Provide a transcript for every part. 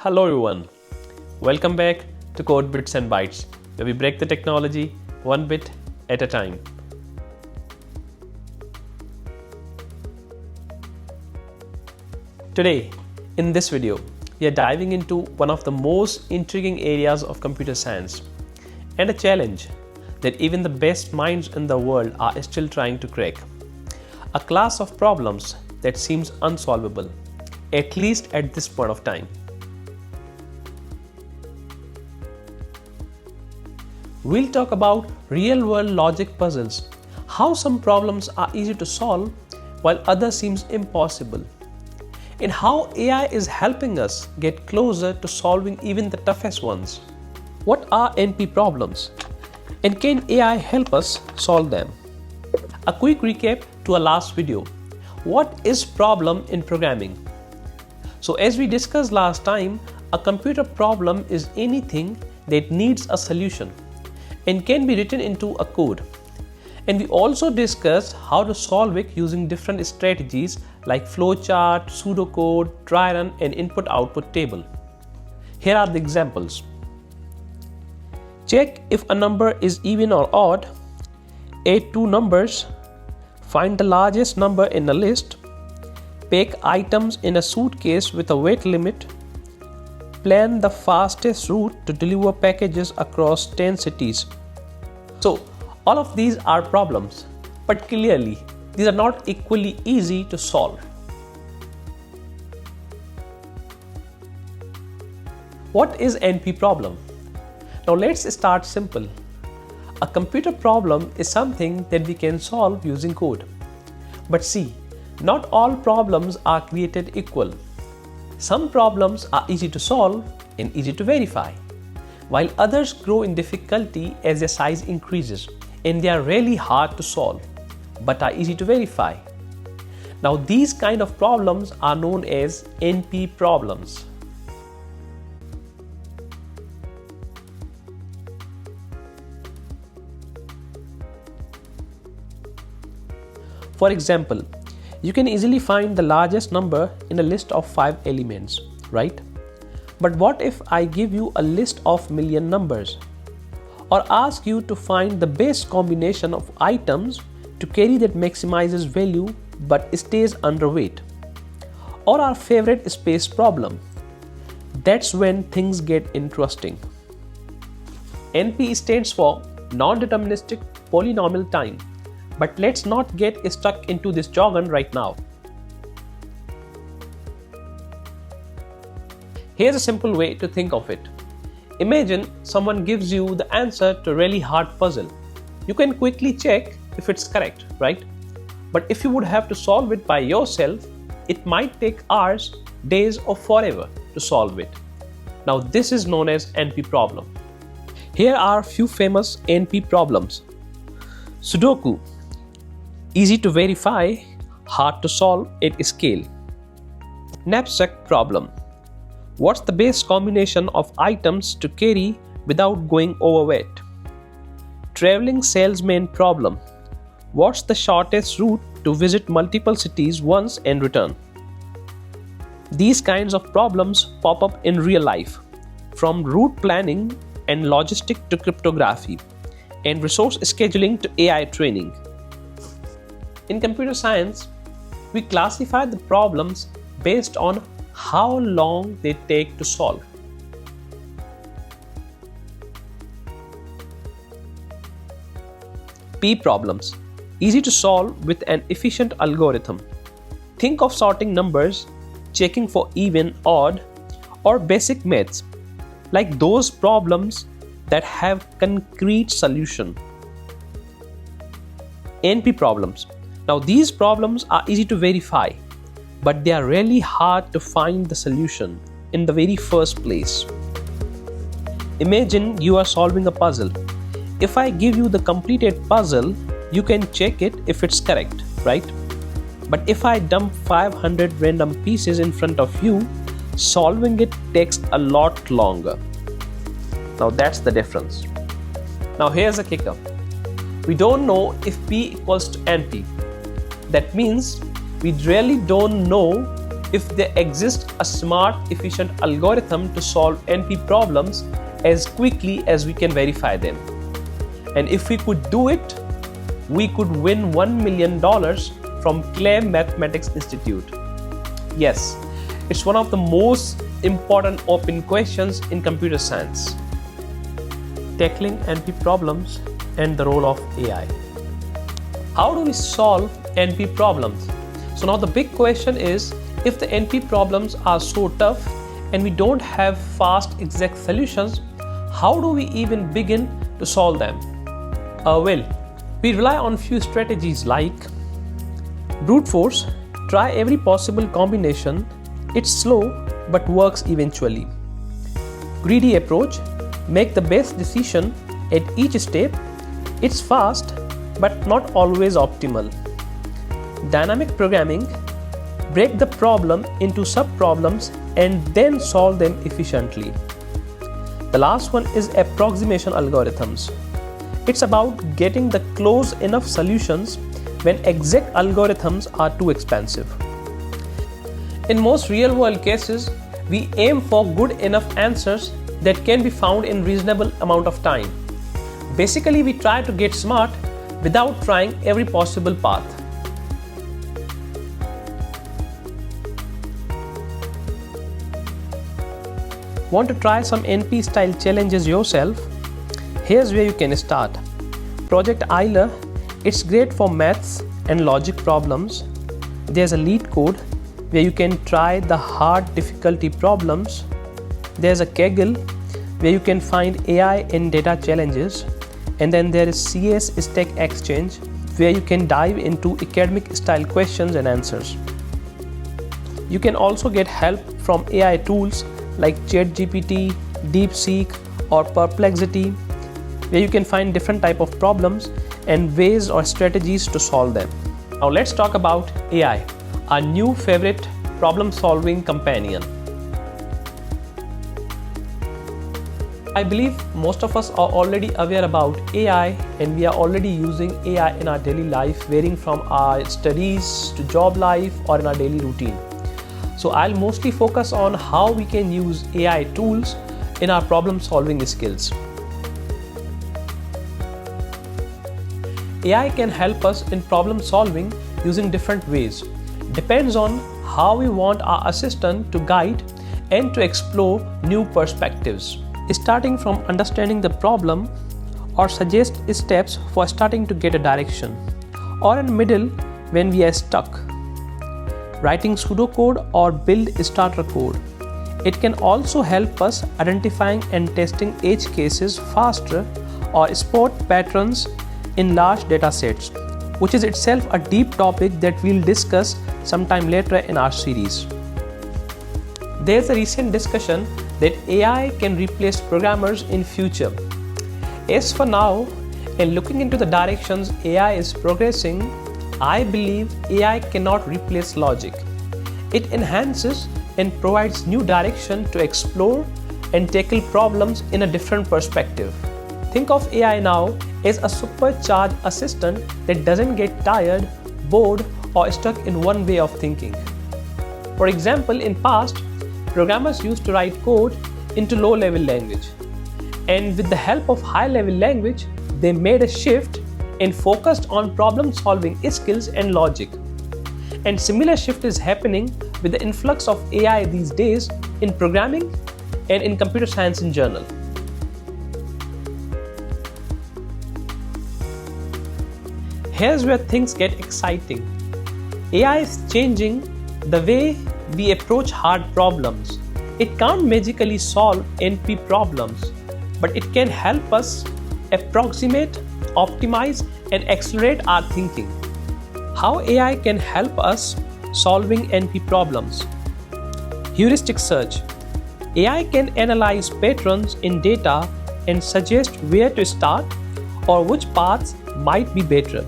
Hello everyone, welcome back to Code Bitsⁿ Bytes, where we break the technology one bit at a time. Today, in this video, we are diving into one of the most intriguing areas of computer science and a challenge that even the best minds in the world are still trying to crack. A class of problems that seems unsolvable, at least at this point of time. We'll talk about real-world logic puzzles, how some problems are easy to solve while others seems impossible, and how AI is helping us get closer to solving even the toughest ones. What are NP problems? And can AI help us solve them? A quick recap to our last video. What is problem in programming? So as we discussed last time, a computer problem is anything that needs a solution and can be written into a code. And we also discussed how to solve it using different strategies like flowchart, pseudocode, try run, and input-output table. Here are the examples. Check if a number is even or odd. Add two numbers. Find the largest number in a list. Pack items in a suitcase with a weight limit. Plan the fastest route to deliver packages across 10 cities. So, all of these are problems, but clearly, these are not equally easy to solve. What is NP problem? Now let's start simple. A computer problem is something that we can solve using code. But see, not all problems are created equal. Some problems are easy to solve and easy to verify, while others grow in difficulty as their size increases, and they are really hard to solve, but are easy to verify. Now these kind of problems are known as NP problems. For example, you can easily find the largest number in a list of 5 elements, right? But what if I give you a list of million numbers? Or ask you to find the best combination of items to carry that maximizes value but stays underweight? Or our favorite space problem? That's when things get interesting. NP stands for non-deterministic polynomial time. But let's not get stuck into this jargon right now. Here's a simple way to think of it. Imagine someone gives you the answer to a really hard puzzle. You can quickly check if it's correct, right? But if you would have to solve it by yourself, it might take hours, days, or forever to solve it. Now this is known as NP problem. Here are a few famous NP problems. Sudoku. Easy to verify, hard to solve at scale. Knapsack problem. What's the best combination of items to carry without going overweight? Traveling salesman problem. What's the shortest route to visit multiple cities once and return? These kinds of problems pop up in real life, from route planning and logistic to cryptography, and resource scheduling to AI training. In computer science, we classify the problems based on how long they take to solve. P problems. Easy to solve with an efficient algorithm. Think of sorting numbers, checking for even, odd, or basic maths, like those problems that have concrete solution. NP problems. Now these problems are easy to verify, but they are really hard to find the solution in the very first place. Imagine you are solving a puzzle. If I give you the completed puzzle, you can check it if it's correct, right? But if I dump 500 random pieces in front of you, solving it takes a lot longer. Now that's the difference. Now here's a kicker. We don't know if P equals to NP. That means we really don't know if there exists a smart, efficient algorithm to solve NP problems as quickly as we can verify them. And if we could do it, we could win $1 million from Clay Mathematics Institute. Yes, it's one of the most important open questions in computer science. Tackling NP problems and the role of AI. How do we solve NP problems? So now the big question is, if the NP problems are so tough and we don't have fast exact solutions, how do we even begin to solve them? Well, we rely on few strategies like brute force, try every possible combination, it's slow but works eventually. Greedy approach, make the best decision at each step, it's fast but not always optimal. Dynamic programming, break the problem into sub-problems and then solve them efficiently. The last one is approximation algorithms. It's about getting the close enough solutions when exact algorithms are too expensive. In most real-world cases, we aim for good enough answers that can be found in reasonable amount of time. Basically, we try to get smart without trying every possible path. Want to try some NP style challenges yourself? Here's where you can start. Project Euler, it's great for maths and logic problems. There's a lead code where you can try the hard difficulty problems. There's a Kaggle where you can find AI and data challenges. And then there is CS Stack Exchange where you can dive into academic style questions and answers. You can also get help from AI tools like ChatGPT, DeepSeek or Perplexity, where you can find different type of problems and ways or strategies to solve them. Now let's talk about AI, our new favorite problem-solving companion. I believe most of us are already aware about AI and we are already using AI in our daily life, varying from our studies to job life or in our daily routine. So I'll mostly focus on how we can use AI tools in our problem-solving skills. AI can help us in problem solving using different ways. Depends on how we want our assistant to guide and to explore new perspectives. Starting from understanding the problem or suggest steps for starting to get a direction, or in middle when we are stuck. Writing pseudocode or build starter code. It can also help us identifying and testing edge cases faster or spot patterns in large data sets, which is itself a deep topic that we'll discuss sometime later in our series. There's a recent discussion that AI can replace programmers in future. As for now, and looking into the directions AI is progressing, I believe AI cannot replace logic. It enhances and provides new direction to explore and tackle problems in a different perspective. Think of AI now as a supercharged assistant that doesn't get tired, bored, or stuck in one way of thinking. For example, in past, programmers used to write code into low-level language. And with the help of high-level language, they made a shift and focused on problem-solving skills and logic. And similar shift is happening with the influx of AI these days in programming and in computer science in general. Here's where things get exciting. AI is changing the way we approach hard problems. It can't magically solve NP problems, but it can help us approximate, optimize, and accelerate our thinking. How AI can help us solving NP problems? Heuristic search. AI can analyze patterns in data and suggest where to start or which paths might be better.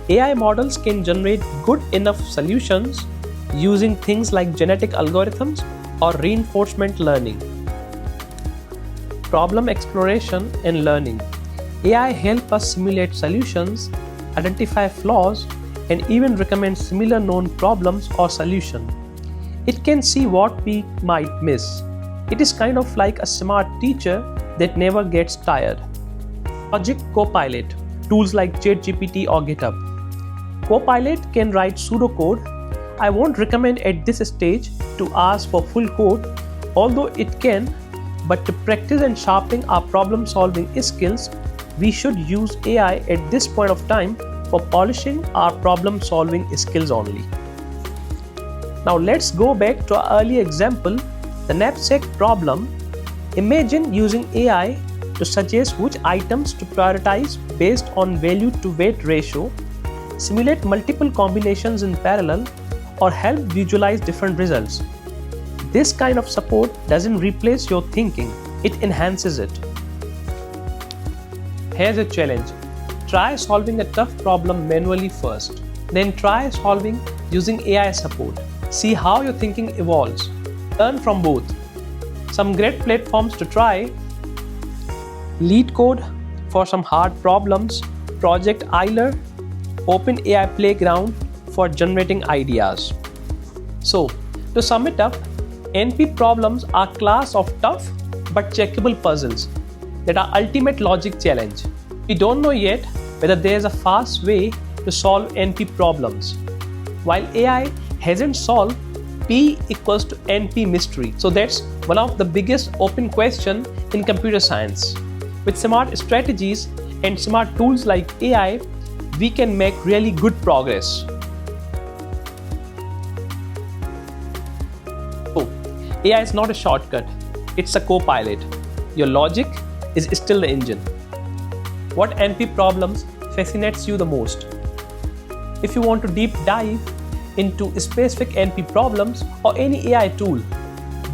AI models can generate good enough solutions using things like genetic algorithms or reinforcement learning. Problem exploration and learning. AI help us simulate solutions, identify flaws, and even recommend similar known problems or solutions. It can see what we might miss. It is kind of like a smart teacher that never gets tired. Logic Copilot, tools like ChatGPT or GitHub. Copilot can write pseudocode. I won't recommend at this stage to ask for full code, although it can, but to practice and sharpen our problem-solving skills, we should use AI at this point of time for polishing our problem-solving skills only. Now let's go back to our earlier example, the knapsack problem. Imagine using AI to suggest which items to prioritize based on value to weight ratio, simulate multiple combinations in parallel, or help visualize different results. This kind of support doesn't replace your thinking, it enhances it. Here's a challenge. Try solving a tough problem manually first. Then try solving using AI support. See how your thinking evolves. Learn from both. Some great platforms to try: LeetCode for some hard problems, Project Eiler, OpenAI Playground for generating ideas. So, to sum it up, NP problems are a class of tough but checkable puzzles that are ultimate logic challenge. We don't know yet whether there is a fast way to solve NP problems. While AI hasn't solved P equals to NP mystery. So that's one of the biggest open question in computer science. With smart strategies and smart tools like AI, we can make really good progress. So, AI is not a shortcut, it's a co-pilot. Your logic is still the engine. What NP problems fascinates you the most? If you want to deep dive into specific NP problems or any AI tool,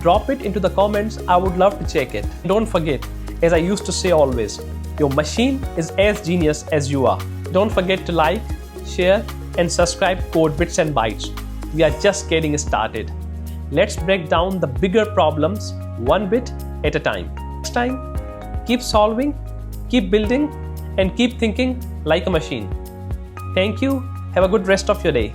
drop it into the comments. I would love to check it. Don't forget, as I used to say always, your machine is as genius as you are. Don't forget to like, share and subscribe Code Bitsⁿ Bytes. We are just getting started. Let's break down the bigger problems one bit at a time. Next time, keep solving, keep building and keep thinking like a machine. Thank you. Have a good rest of your day.